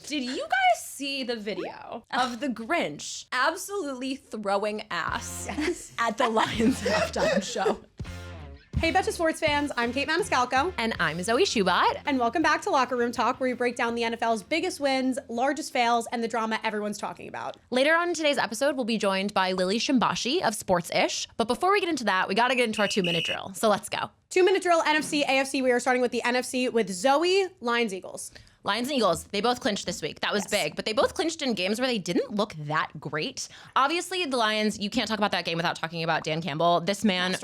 Did you guys see the video of the Grinch absolutely throwing ass at the Lions halftime show? Hey, Betches sports fans, I'm Kait Maniscalco. And I'm Zoe Schubot. And welcome back to Locker Room Talk, where we break down the NFL's biggest wins, largest fails, and the drama everyone's talking about. Later on in today's episode, we'll be joined by Lily Shimbashi of Sports-ish. But before we get into that, we got to get into our 2-minute drill. So let's go. 2-minute drill, NFC, AFC. We are starting with the NFC with Zoe, Lions, Eagles. Lions and Eagles, they both clinched this week. That was big, but they both clinched in games where they didn't look that great. Obviously, the Lions, you can't talk about that game without talking about Dan Campbell. This man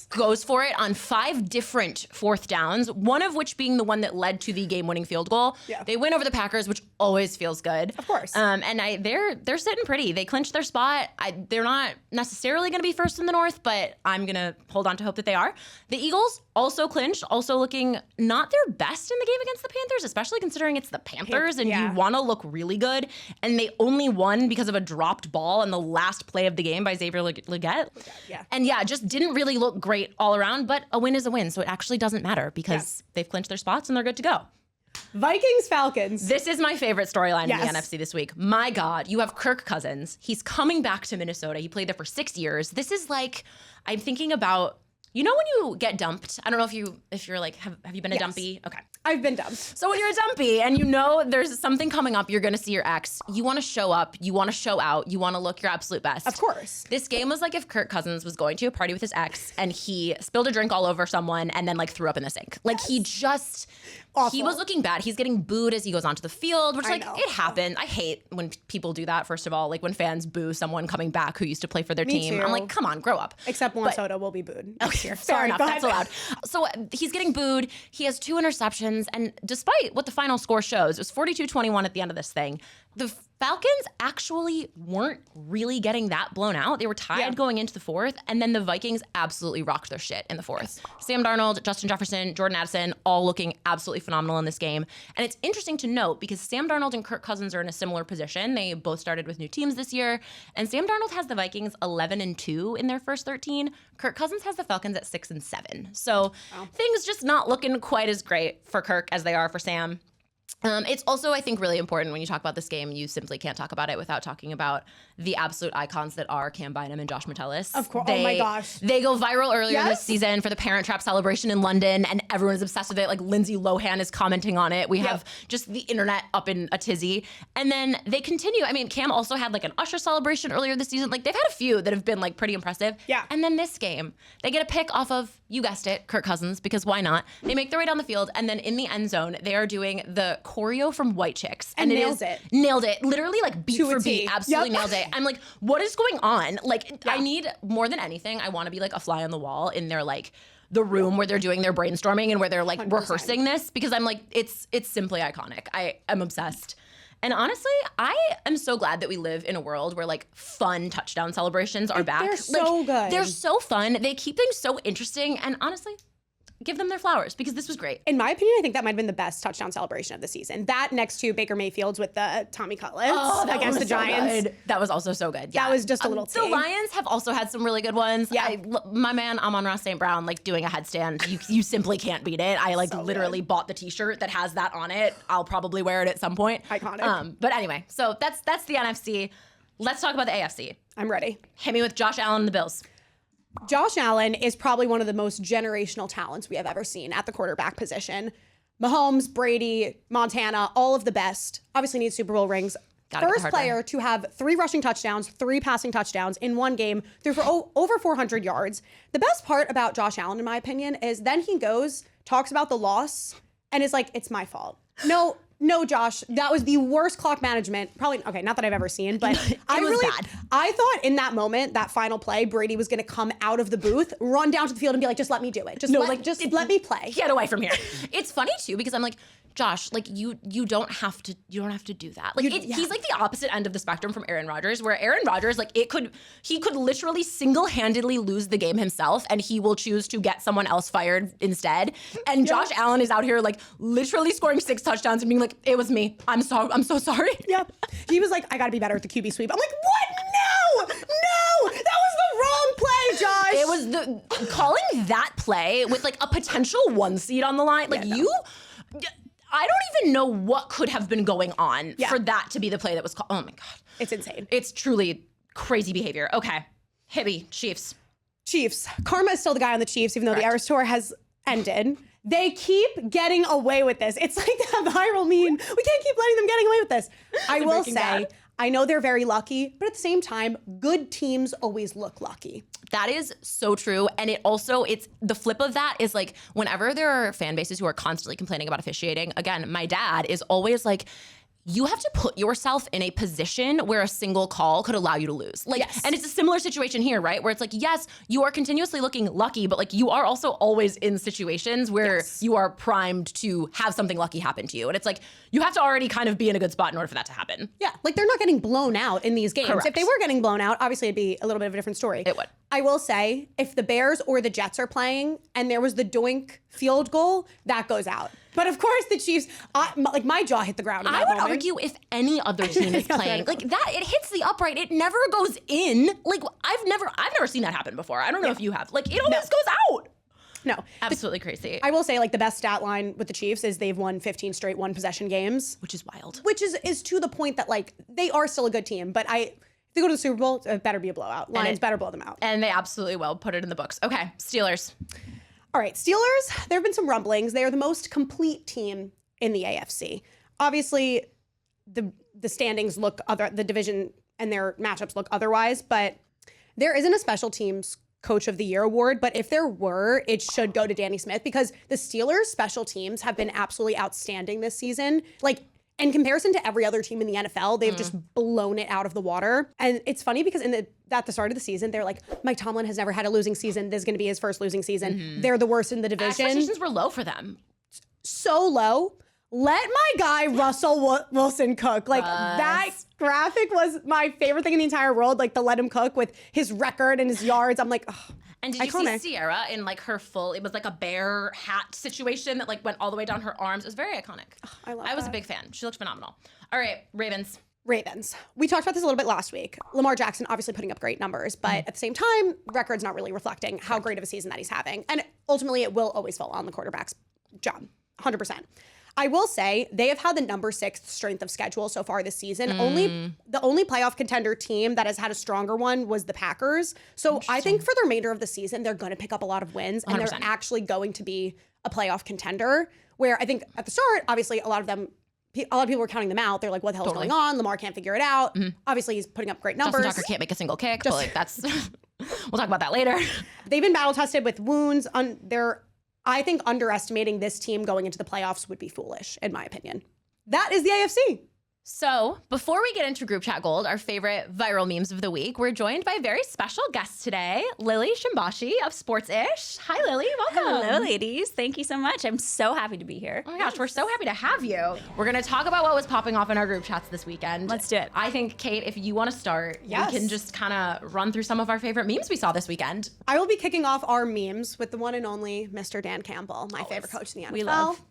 goes for it on 5 different fourth downs, one of which being the one that led to the game-winning field goal. Yeah. They win over the Packers, which always feels good. Of course. They're sitting pretty. They clinched their spot. They're not necessarily going to be first in the North, but I'm going to hold on to hope that they are. The Eagles also clinched, also looking not their best in the game against the Panthers, especially considering it's the Panthers and you want to look really good. And they only won because of a dropped ball in the last play of the game by Xavier Legette. And just didn't really look great all around, but a win is a win. So it actually doesn't matter because they've clinched their spots and they're good to go. Vikings, Falcons. This is my favorite storyline in the NFC this week. My God, you have Kirk Cousins. He's coming back to Minnesota. He played there for 6 years. This is like, I'm thinking about, you know when you get dumped? I don't know if you're like, have you been a dumpy? Okay. I've been dumped. So when you're a dumpy and you know there's something coming up, you're going to see your ex, you want to show up, you want to show out, you want to look your absolute best. Of course. This game was like if Kirk Cousins was going to a party with his ex and he spilled a drink all over someone and then like threw up in the sink. Like he just... Awful. He was looking bad. He's getting booed as he goes onto the field, which it happened. I hate when people do that, first of all. Like when fans boo someone coming back who used to play for their team. I'm like, come on, grow up. Except Juan Soto will be booed next year. Fair enough, that's allowed. So he's getting booed. He has 2 interceptions. And despite what the final score shows, it was 42-21 at the end of this thing. The Falcons actually weren't really getting that blown out. They were tied going into the 4th, and then the Vikings absolutely rocked their shit in the 4th. Yes. Sam Darnold, Justin Jefferson, Jordan Addison, all looking absolutely phenomenal in this game. And it's interesting to note because Sam Darnold and Kirk Cousins are in a similar position. They both started with new teams this year, and Sam Darnold has the Vikings 11-2 in their first 13. Kirk Cousins has the Falcons at 6-7. So things just not looking quite as great for Kirk as they are for Sam. It's also, I think, really important when you talk about this game, you simply can't talk about it without talking about the absolute icons that are Cam Bynum and Josh Metellus. Of course. Oh my gosh. They go viral earlier this season for the Parent Trap celebration in London, and everyone's obsessed with it. Like Lindsay Lohan is commenting on it. We have just the internet up in a tizzy. And then they continue. I mean, Cam also had like an Usher celebration earlier this season. Like they've had a few that have been like pretty impressive. Yeah. And then this game, they get a pick off of, you guessed it, Kirk Cousins, because why not? They make their way down the field, and then in the end zone, they are doing the choreo from White Chicks. And nailed it. Nailed it. Literally like beat for beat. Absolutely nailed it. I'm like, what is going on? Like I need, more than anything, I want to be like a fly on the wall in their like the room where they're doing their brainstorming and where they're like 100%. Rehearsing this, because I'm like, it's simply iconic. I am obsessed. And honestly, I am so glad that we live in a world where like fun touchdown celebrations are back. They're so good. They're so fun. They keep things so interesting. And honestly, give them their flowers because this was great. In my opinion, I think that might have been the best touchdown celebration of the season. That next to Baker Mayfield's with the Tommy Cutlets against the Giants. Good. That was also so good. Yeah. That was just a little The Lions have also had some really good ones. Yeah. My man, Amon-Ra St. Brown, like doing a headstand. You simply can't beat it. I like so literally bought the t-shirt that has that on it. I'll probably wear it at some point. Iconic. But anyway, so that's the NFC. Let's talk about the AFC. I'm ready. Hit me with Josh Allen and the Bills. Josh Allen is probably one of the most generational talents we have ever seen at the quarterback position. Mahomes, Brady, Montana, all of the best. Obviously needs Super Bowl rings. First player to have 3 rushing touchdowns, 3 passing touchdowns in one game, threw for over 400 yards. The best part about Josh Allen, in my opinion, is then he goes, talks about the loss, and is like, it's my fault. No, Josh, that was the worst clock management. Probably, okay, not that I've ever seen, but bad. I thought in that moment, that final play, Brady was going to come out of the booth, run down to the field and be like, just let me do it. Just let me play. Get away from here. It's funny too, because I'm like, Josh, like you don't have to do that. Like he's like the opposite end of the spectrum from Aaron Rodgers, where Aaron Rodgers, like he could literally single-handedly lose the game himself, and he will choose to get someone else fired instead. And Josh Allen is out here like literally scoring 6 touchdowns and being like, it was me. I'm so sorry. Yeah. He was like, I got to be better at the QB sweep. I'm like, what? No, that was the wrong play, Josh. It was calling that play with like a potential 1 seed on the line. Like I don't even know what could have been going on for that to be the play that was called. Oh my God. It's insane. It's truly crazy behavior. Okay. Hit me, Chiefs. Chiefs. Karma is still the guy on the Chiefs, even though the Eras Tour has ended. They keep getting away with this. It's like that viral meme. We can't keep letting them getting away with this. I will say, I know they're very lucky, but at the same time, good teams always look lucky. That is so true. And it's the flip of that is like whenever there are fan bases who are constantly complaining about officiating, again, my dad is always like, you have to put yourself in a position where a single call could allow you to lose. Like, and it's a similar situation here, right? Where it's like, yes, you are continuously looking lucky, but like you are also always in situations where you are primed to have something lucky happen to you. And it's like, you have to already kind of be in a good spot in order for that to happen. Yeah, like they're not getting blown out in these games. Correct. If they were getting blown out, obviously it'd be a little bit of a different story. It would. I will say, if the Bears or the Jets are playing and there was the doink field goal, that goes out. But of course, the Chiefs, my jaw hit the ground. I would argue if any other team is playing, like that, it hits the upright, it never goes in. Like I've never seen that happen before. I don't know if you have. Like it always goes out. No. Absolutely crazy. I will say, like, the best stat line with the Chiefs is they've won 15 straight one-possession games. Which is wild. Which is to the point that, like, they are still a good team. But if they go to the Super Bowl, it better be a blowout. Lions better blow them out. And they absolutely will. Put it in the books. Okay, Steelers. All right, Steelers, there have been some rumblings. They are the most complete team in the AFC. Obviously, the standings look the division and their matchups look otherwise, but there isn't a special teams Coach of the Year award, but if there were, it should go to Danny Smith because the Steelers' special teams have been absolutely outstanding this season. Like, in comparison to every other team in the NFL, they've just blown it out of the water. And it's funny because at the start of the season, they're like, Mike Tomlin has never had a losing season. This is going to be his first losing season. They're the worst in the division. Expectations were low for them. So low. Let my guy Russell Wilson cook. Like, that graphic was my favorite thing in the entire world. Like, the let him cook with his record and his yards. I'm like, oh. And did you see Sierra in like her it was like a bear hat situation that like went all the way down her arms. It was very iconic. Oh, I was a big fan. She looked phenomenal. All right, Ravens. We talked about this a little bit last week. Lamar Jackson obviously putting up great numbers, but at the same time, record's not really reflecting how great of a season that he's having. And ultimately, it will always fall on the quarterback's job, 100%. I will say they have had the number 6 strength of schedule so far this season. The only playoff contender team that has had a stronger one was the Packers. So I think for the remainder of the season, they're going to pick up a lot of wins and 100%. They're actually going to be a playoff contender. Where I think at the start, obviously, a lot of people were counting them out. They're like, what the hell's going on? Lamar can't figure it out. Obviously, he's putting up great numbers. Justin Tucker can't make a single kick, but like that's we'll talk about that later. They've been battle tested with wounds. I think underestimating this team going into the playoffs would be foolish, in my opinion. That is the AFC. So before we get into Group Chat Gold, our favorite viral memes of the week, we're joined by a very special guest today, Lily Shimbashi of Sports-ish. Hi, Lily. Welcome. Hello, ladies. Thank you so much. I'm so happy to be here. Oh my gosh, we're so happy to have you. We're going to talk about what was popping off in our group chats this weekend. Let's do it. I think, Kait, if you want to start, we can just kind of run through some of our favorite memes we saw this weekend. I will be kicking off our memes with the one and only Mr. Dan Campbell, my favorite coach in the NFL. We love.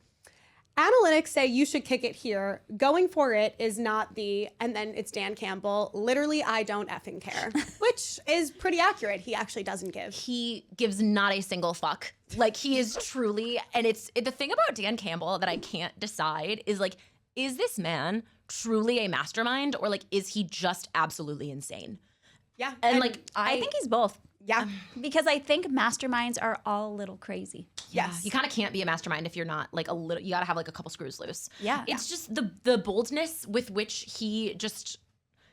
Analytics say you should kick it here. Going for it is not and then it's Dan Campbell. Literally, I don't effing care, which is pretty accurate. He actually doesn't give. He gives not a single fuck. Like, he is truly, and the thing about Dan Campbell that I can't decide is like, is this man truly a mastermind or like, is he just absolutely insane? Yeah. And like, I think he's both. Yeah. Because I think masterminds are all a little crazy. Yes. You kind of can't be a mastermind if you're not like a little, you got to have like a couple screws loose. Yeah. It's just the boldness with which he just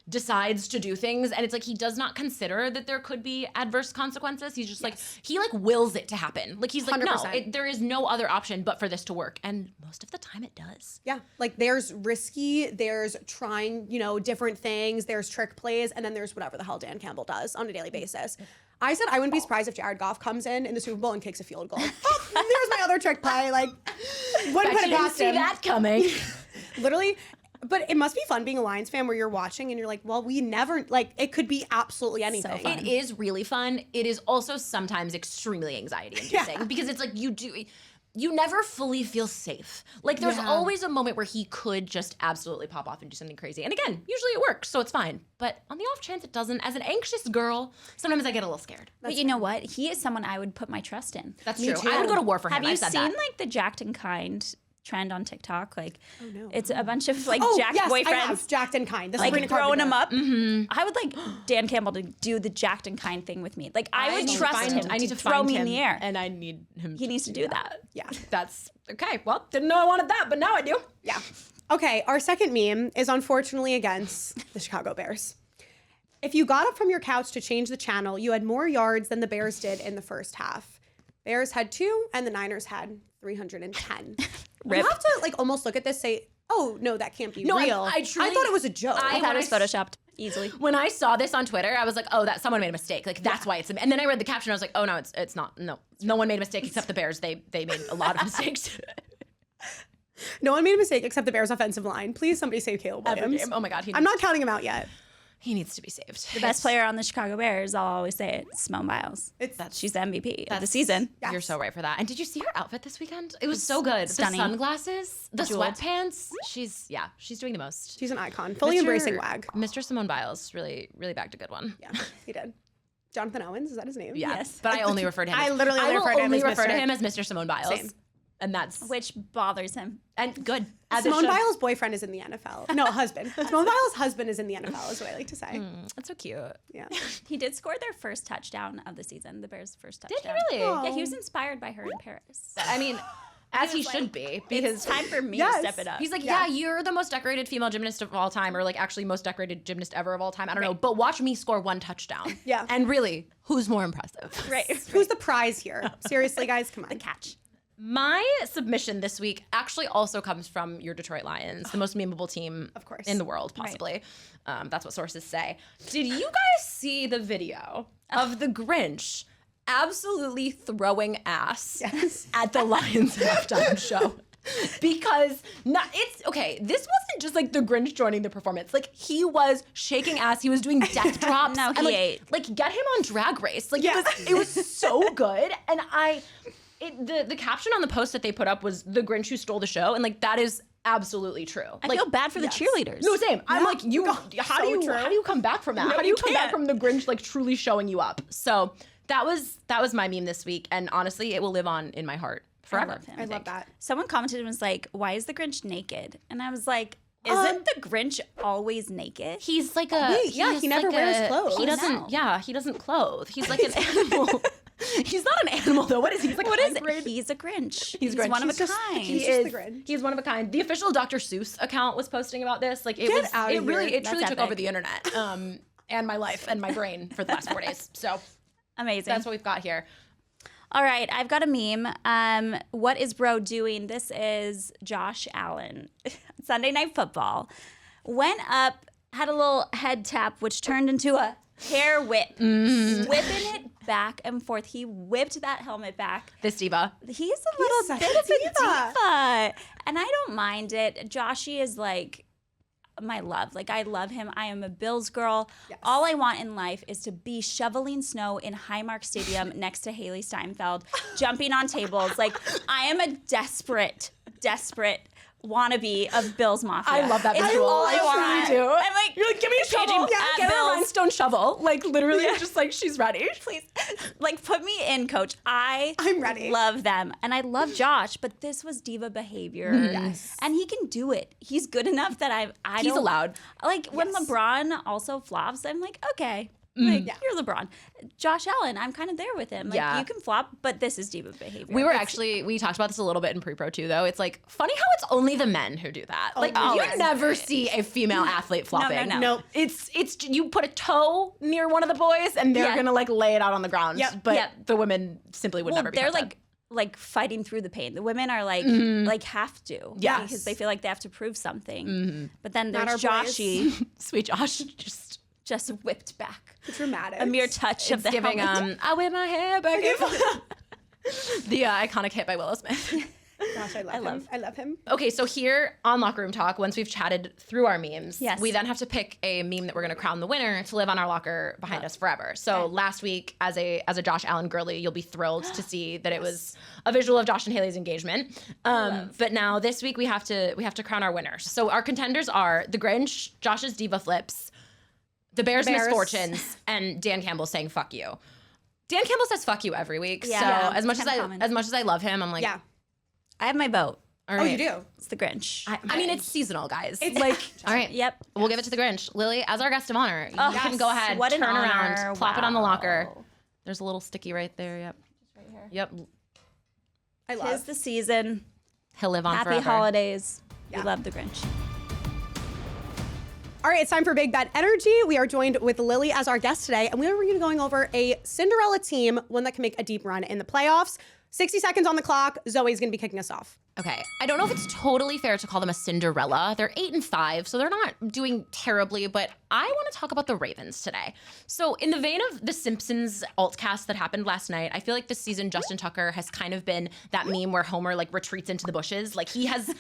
decides to do things. And it's like, he does not consider that there could be adverse consequences. He's just like, he like wills it to happen. Like he's like, 100%. No, there is no other option but for this to work. And most of the time it does. Yeah. Like there's risky, there's trying, different things, there's trick plays, and then there's whatever the hell Dan Campbell does on a daily basis. I said I wouldn't be surprised if Jared Goff comes in the Super Bowl and kicks a field goal. Oh, there's my other trick play. Like, wouldn't put it past him. See that coming. Literally. But it must be fun being a Lions fan where you're watching and you're like, well, we never, like, it could be absolutely anything. So it is really fun. It is also sometimes extremely anxiety inducing because it's like you never fully feel safe. Like there's always a moment where he could just absolutely pop off and do something crazy. And again, usually it works, so it's fine. But on the off chance it doesn't, as an anxious girl, sometimes I get a little scared. But you know what? He is someone I would put my trust in. That's true. I would go to war for him. Have you I've said seen that. like the Jacked and Kind trend on TikTok. Like, no. it's a bunch of like jacked yes, boyfriends. I have. Jacked and kind. This Like is throwing them up. I would like Dan Campbell to do the jacked and kind thing with me. Like I would trust him. I need to throw find me him, in the air, and I need him. he needs to do that. Yeah. That's okay. Well, didn't know I wanted that, but now I do. Yeah. Okay, our second meme is unfortunately against the Chicago Bears. If you got up from your couch to change the channel, you had more yards than the Bears did in the first half. Bears had 2, and the Niners had 310. You have to like almost look at this, say, oh no, that can't be real. I truly thought it was a joke. I thought it was photoshopped easily. When I saw this on Twitter, I was like, oh, that someone made a mistake. Like that's why it's. And then I read the caption. I was like, oh no, it's not. No one made a mistake except the Bears. They made a lot of mistakes. No one made a mistake except the Bears offensive line. Please, somebody save Caleb Williams. Oh my God, I'm not counting him out yet. He needs to be saved. The best player on the Chicago Bears, I'll always say it, Simone Biles. She's the MVP of the season. Yes. You're so right for that. And did you see her outfit this weekend? It was so good. Stunning. The sunglasses, the sweatpants. She's doing the most. She's an icon. Fully embracing WAG. Mr. Simone Biles really bagged a good one. Yeah, he did. Jonathan Owens, is that his name? Yeah. Yes. But I only refer to him. I literally will refer to him only as refer to Mr. him as Mr. Simone Biles. Same. And that's Which bothers him. and good. As Simone it should. Biles' boyfriend is in the NFL. No, husband. Simone Biles' husband is in the NFL, is what I like to say. That's so cute. Yeah. He did score their first touchdown of the season, the Bears' first touchdown. Did he really? Oh. Yeah, he was inspired by her in Paris. I mean, as he was should like, be. It's time for me Yes. to step it up. He's like, yeah, you're the most decorated female gymnast of all time, or like actually most decorated gymnast ever of all time. I don't know, but watch me score 1 touchdown. Yeah. And really, who's more impressive? right. Who's the prize here? Seriously, guys, come on. The catch. My submission this week actually also comes from your Detroit Lions, the most memeable team Of course. in the world, possibly. That's what sources say. Did you guys see the video of the Grinch absolutely throwing ass at the Lions halftime show? Because it's okay. This wasn't just like the Grinch joining the performance. Like he was shaking ass. He was doing death drops. No, and, he ate. Like get him on Drag Race. Like it was so good. And the caption on the post that they put up was the Grinch who stole the show, and like that is absolutely true. I feel bad for the cheerleaders. No, same. I'm like, how do you come back from that? No, How do you you come back can't. from the Grinch like truly showing you up? So that was my meme this week, and honestly, it will live on in my heart forever. I love him. I love that. Someone commented and was like, "Why is the Grinch naked?" And I was like, "Isn't the Grinch always naked?" He's like a Wait, yeah, he never wears clothes. He Oh, doesn't. no. Yeah, he doesn't clothe. He's like an animal. He's not an animal though. What is he? He's like What is hybrid. it? He's a Grinch. He's Grinch. one of He's a just- kind. He's He the is. Grinch. He's one of a kind. The official Dr. Seuss account was posting about this. Like it Get was. outta It really. here. It truly That's took over epic. the internet. And my life and my brain for the last 4 days. So Amazing. that's what we've got here. All right, I've got a meme. What is bro doing? This is Josh Allen. Sunday Night Football. Went up, had a little head tap, which turned into a hair whip. Whipping it back and forth. He whipped that helmet back. This diva. He's a little such bit a of a diva. diva. And I don't mind it. Joshy is like my love. Like I love him. I am a Bills girl. Yes. All I want in life is to be shoveling snow in Highmark Stadium next to Haley Steinfeld, jumping on tables. Like I am a desperate wannabe of Bills Mafia. I love that It's visual. all I I want. truly do. I'm like, You're like, give me a paging shovel. at Get her a Bills. rhinestone shovel. Like literally, it's just like she's ready. Please, like put me in, coach. I'm ready. Love them. And I love Josh, but this was diva behavior. Yes. And he can do it. He's good enough that I He's don't, allowed. Like when Yes. LeBron also flops, I'm like, okay. Like, you're LeBron. Josh Allen, I'm kind of there with him. Like, Yeah. you can flop, but this is diva behavior. We talked about this a little bit in pre-pro too, though. It's like funny how it's only the men who do that. Like Always. you never see a female athlete flopping. no. Nope. It's you put a toe near one of the boys and they're Yeah. gonna like lay it out on the ground. Yep. But Yep. the women simply would Well, never be. they're caught dead. like fighting through the pain. The women are like have to. Yes. Because they feel like they have to prove something. But then Not there's our boys. Joshy sweet Josh just whipped back. Dramatic. A mere touch of it's the giving helmet. I whip my hair back and forth. The iconic hit by Willow Smith. Gosh, I love him. Okay, so here on Locker Room Talk, once we've chatted through our memes, Yes. we then have to pick a meme that we're going to crown the winner to live on our locker behind us forever. So last week, as a Josh Allen girly, you'll be thrilled to see that it was a visual of Josh and Haley's engagement. But now this week we have to crown our winners. So our contenders are the Grinch, Josh's diva flips, the Bears' misfortunes, and Dan Campbell saying "fuck you." Dan Campbell says "fuck you" every week. Yeah. So Yeah, as much it's as kinda common. as much as I love him, I'm like, Yeah. I have my vote. All right. Oh, you do? It's the Grinch. I mean, it's seasonal, guys. It's like, all right. Yep. We'll give it to the Grinch. Lily, as our guest of honor, you Oh, can yes. go ahead, What an turn honor. around, plop it on the locker. Wow. There's a little sticky right there. Yep. Just right here. Yep. I love. Tis the season. He'll live on Happy forever. holidays. Yeah. We love the Grinch. All right, it's time for Big Bet Energy. We are joined with Lily as our guest today, and we are going to be going over a Cinderella team, one that can make a deep run in the playoffs. 60 seconds on the clock. Zoe's going to be kicking us off. Okay. I don't know if it's totally fair to call them a Cinderella. They're 8-5, so they're not doing terribly, but I want to talk about the Ravens today. So in the vein of the Simpsons altcast that happened last night, I feel like this season Justin Tucker has kind of been that meme where Homer like retreats into the bushes. Like he has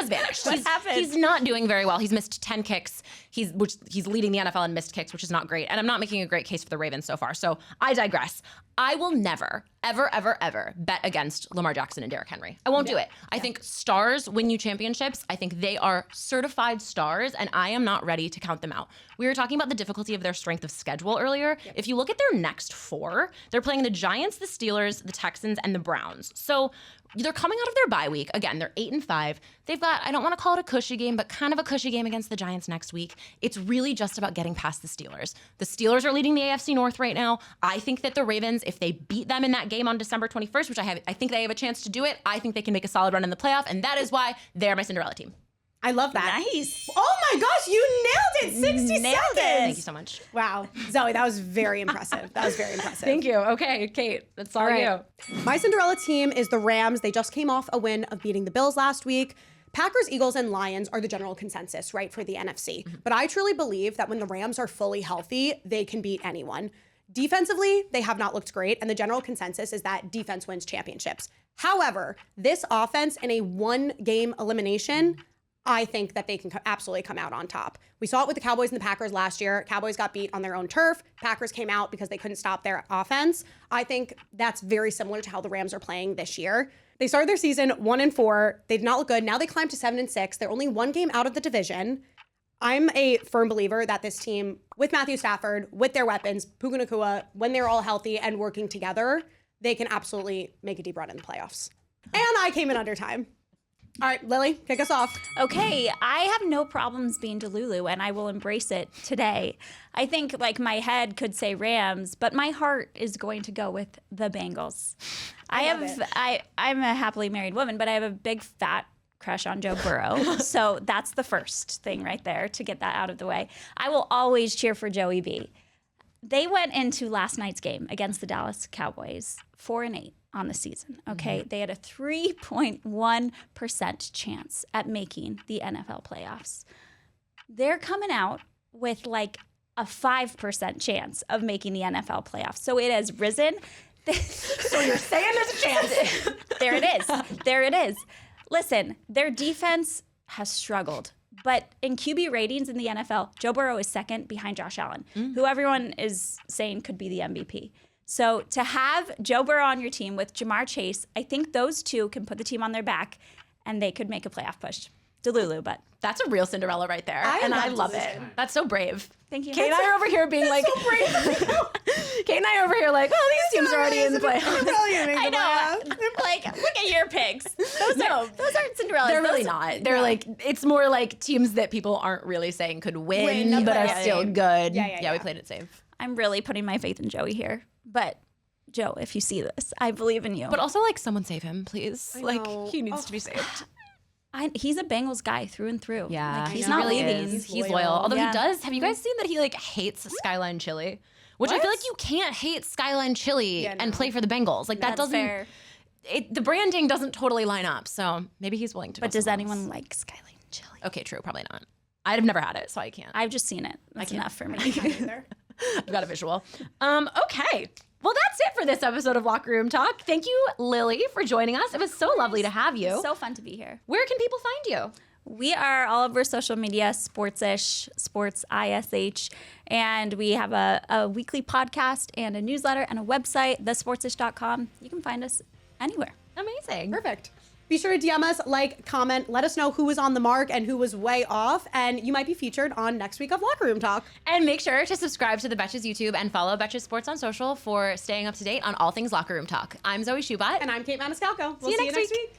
vanished. What happened? He's not doing very well. He's missed 10 kicks. He's leading the NFL in missed kicks, which is not great. And I'm not making a great case for the Ravens so far. So I digress. I will never, ever, ever, ever bet against Lamar Jackson and Derrick Henry. I won't do it. I think stars win you championships. I think they are certified stars, and I am not ready to count them out. We were talking about the difficulty of their strength of schedule earlier. Yep. If you look at their next 4, they're playing the Giants, the Steelers, the Texans, and the Browns. So they're coming out of their bye week. Again, they're 8-5. They've got, I don't want to call it a cushy game, but kind of a cushy game against the Giants next week. It's really just about getting past the Steelers. The Steelers are leading the AFC North right now. I think that the Ravens, if they beat them in that game on December 21st, which I think they have a chance to do it, I think they can make a solid run in the playoff, and that is why they're my Cinderella team. I love that. Nice. Oh my gosh, you nailed it. 60 Nailed seconds. it. Thank you so much. Wow. Zoe, that was very impressive. That was very impressive. Thank you. Okay, Kait, that's all you. My Cinderella team is the Rams. They just came off a win of beating the Bills last week. Packers, Eagles, and Lions are the general consensus, right, for the NFC. But I truly believe that when the Rams are fully healthy, they can beat anyone. Defensively, they have not looked great, and the general consensus is that defense wins championships. However, this offense in a one-game elimination, I think that they can absolutely come out on top. We saw it with the Cowboys and the Packers last year. Cowboys got beat on their own turf. Packers came out because they couldn't stop their offense. I think that's very similar to how the Rams are playing this year. They started their season 1-4. They did not look good. Now they climbed to 7-6. They're only one game out of the division. I'm a firm believer that this team, with Matthew Stafford, with their weapons, Puka Nacua, when they're all healthy and working together, they can absolutely make a deep run in the playoffs. And I came in under time. All right, Lily, kick us off. Okay, I have no problems being Delulu, and I will embrace it today. I think like my head could say Rams, but my heart is going to go with the Bengals. I'm a happily married woman, but I have a big fat crush on Joe Burrow. So that's the first thing right there to get that out of the way. I will always cheer for Joey B. They went into last night's game against the Dallas Cowboys 4-8 on the season. Okay, They had a 3.1% chance at making the NFL playoffs. They're coming out with like a 5% chance of making the NFL playoffs. So it has risen. So you're saying there's a chance. There it is. There it is. Listen, their defense has struggled. But in QB ratings in the NFL, Joe Burrow is second behind Josh Allen, who everyone is saying could be the MVP. So to have Joe Burrow on your team with Jamar Chase, I think those two can put the team on their back and they could make a playoff push. Delulu, but that's a real Cinderella right there. I love it. That's so brave. Thank you. Kait and I are over here being like, so brave. Kait and I are over here like, oh, these teams are already in the playoffs. I know. Like, look at your picks. Those aren't Cinderellas. They're really not. They're like, it's more like teams that people aren't really saying could win but are still good. Yeah, we played it safe. I'm really putting my faith in Joey here. But Joe, if you see this, I believe in you. But also, like, someone save him, please. Like, he needs to be saved. He's a Bengals guy through and through. Yeah, like, he's not really leaving. He's loyal. Although he does. Have you guys seen that he like hates Skyline chili? Which I feel like you can't hate Skyline chili and play for the Bengals. Like that doesn't. Fair. The branding doesn't totally line up. So maybe he's willing to. But does anyone like Skyline chili? Okay, true. Probably not. I've never had it, so I can't. I've just seen it. That's enough for me. I've got a visual. Okay. Well, that's it for this episode of Locker Room Talk. Thank you, Lily, for joining us. It was so lovely to have you. So fun to be here. Where can people find you? We are all over social media, Sports-ish, Sports-ish, and we have a weekly podcast and a newsletter and a website, thesportsish.com. You can find us anywhere. Amazing. Perfect. Be sure to DM us, like, comment, let us know who was on the mark and who was way off, and you might be featured on next week of Locker Room Talk. And make sure to subscribe to the Betches YouTube and follow Betches Sports on social for staying up to date on all things Locker Room Talk. I'm Zoe Schubot. And I'm Kait Maniscalco. We'll see you next week. week.